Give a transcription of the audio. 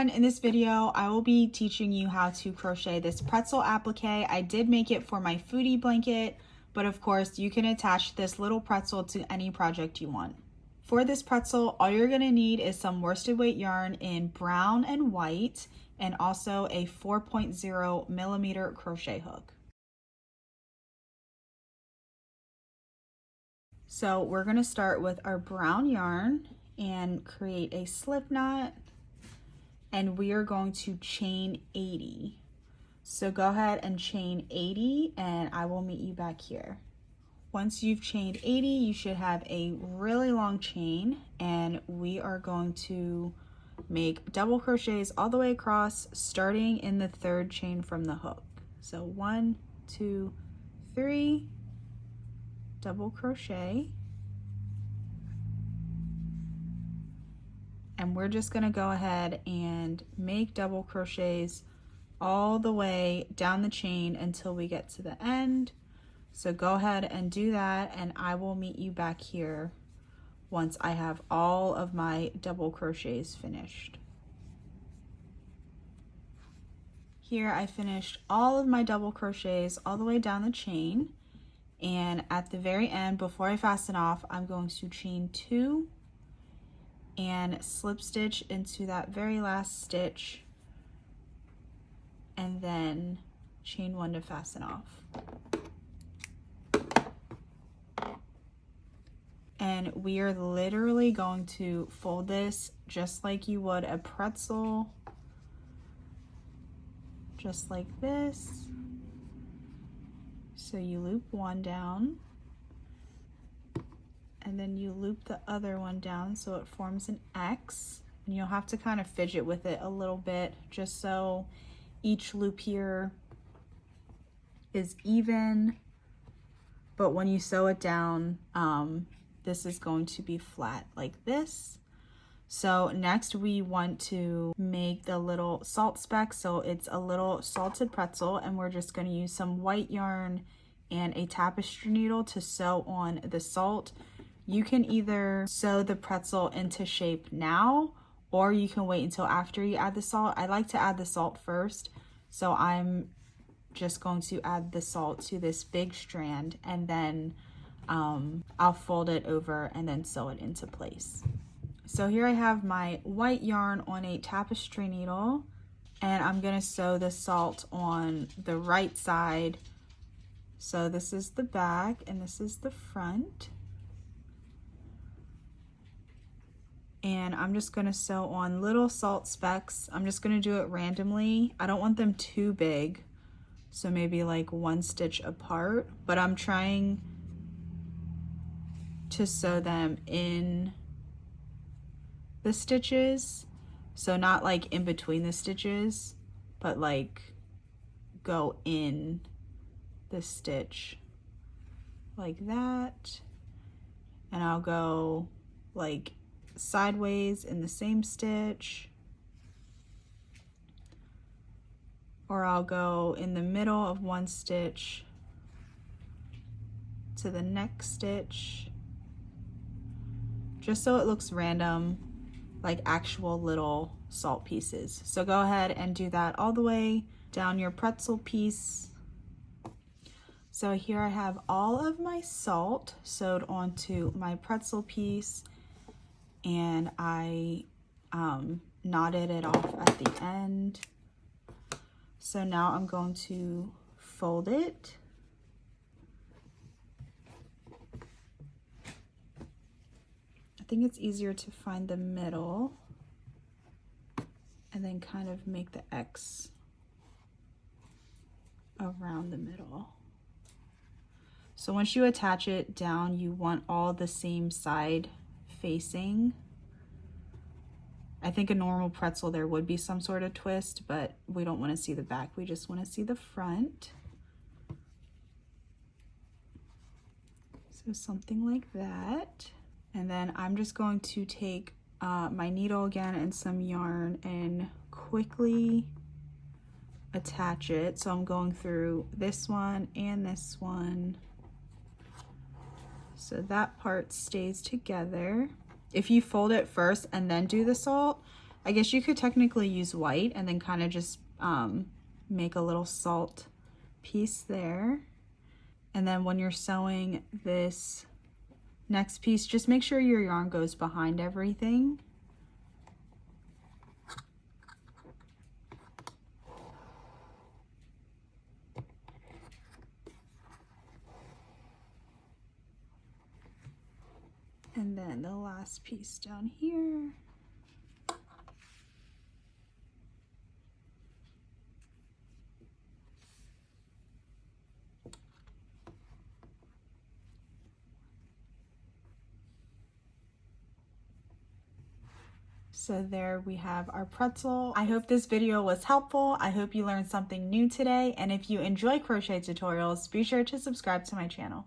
everyone, in this video I will be teaching you how to crochet this pretzel applique. I did make it for my Foodie blanket, but of course you can attach this little pretzel to any project you want. For this pretzel, all you're going to need is some worsted weight yarn in brown and white, and also a 4.0 millimeter crochet hook. So we're going to start with our brown yarn and create a slip knot, and we are going to chain 80. So go ahead and chain 80 and I will meet you back here. Once you've chained 80, you should have a really long chain, and we are going to make double crochets all the way across, starting in the third chain from the hook. So 1, 2, 3, double crochet. And we're just going to go ahead and make double crochets all the way down the chain until we get to the end. So go ahead and do that, and I will meet you back here once I have all of my double crochets finished. Here I finished all of my double crochets all the way down the chain, and at the very end, before I fasten off, I'm going to chain 2 and slip stitch into that very last stitch, and then chain 1 to fasten off. And we are literally going to fold this just like you would a pretzel, just like this. So you loop one down, and then you loop the other one down so it forms an X, and you'll have to kind of fidget with it a little bit just so each loop here is even, but when you sew it down, this is going to be flat like this. So next we want to make the little salt speck, so it's a little salted pretzel, and we're just going to use some white yarn and a tapestry needle to sew on the salt. You can either sew the pretzel into shape now, or you can wait until after you add the salt. I like to add the salt first, so I'm just going to add the salt to this big strand, and then I'll fold it over and then sew it into place. So here I have my white yarn on a tapestry needle, and I'm going to sew the salt on the right side. So this is the back and this is the front. And I'm just going to sew on little salt specks. I'm just going to do it randomly. I don't want them too big, so maybe like 1 stitch apart, but I'm trying to sew them in the stitches, so not like in between the stitches, but like go in the stitch like that, and I'll go like sideways in the same stitch, or I'll go in the middle of 1 stitch to the next stitch, just so it looks random, like actual little salt pieces. So go ahead and do that all the way down your pretzel piece. So here I have all of my salt sewed onto my pretzel piece, and I knotted it off at the end. So now I'm going to fold it. I think it's easier to find the middle and then kind of make the X around the middle. So once you attach it down, you want all the same side facing. I think a normal pretzel there would be some sort of twist, but we don't want to see the back, we just want to see the front. So something like that. And then I'm just going to take my needle again and some yarn and quickly attach it. So I'm going through this one and this one, so that part stays together. If you fold it first and then do the salt, I guess you could technically use white and then kind of just make a little salt piece there. And then when you're sewing this next piece, just make sure your yarn goes behind everything. And then the last piece down here. So there we have our pretzel. I hope this video was helpful. I hope you learned something new today. And if you enjoy crochet tutorials, be sure to subscribe to my channel.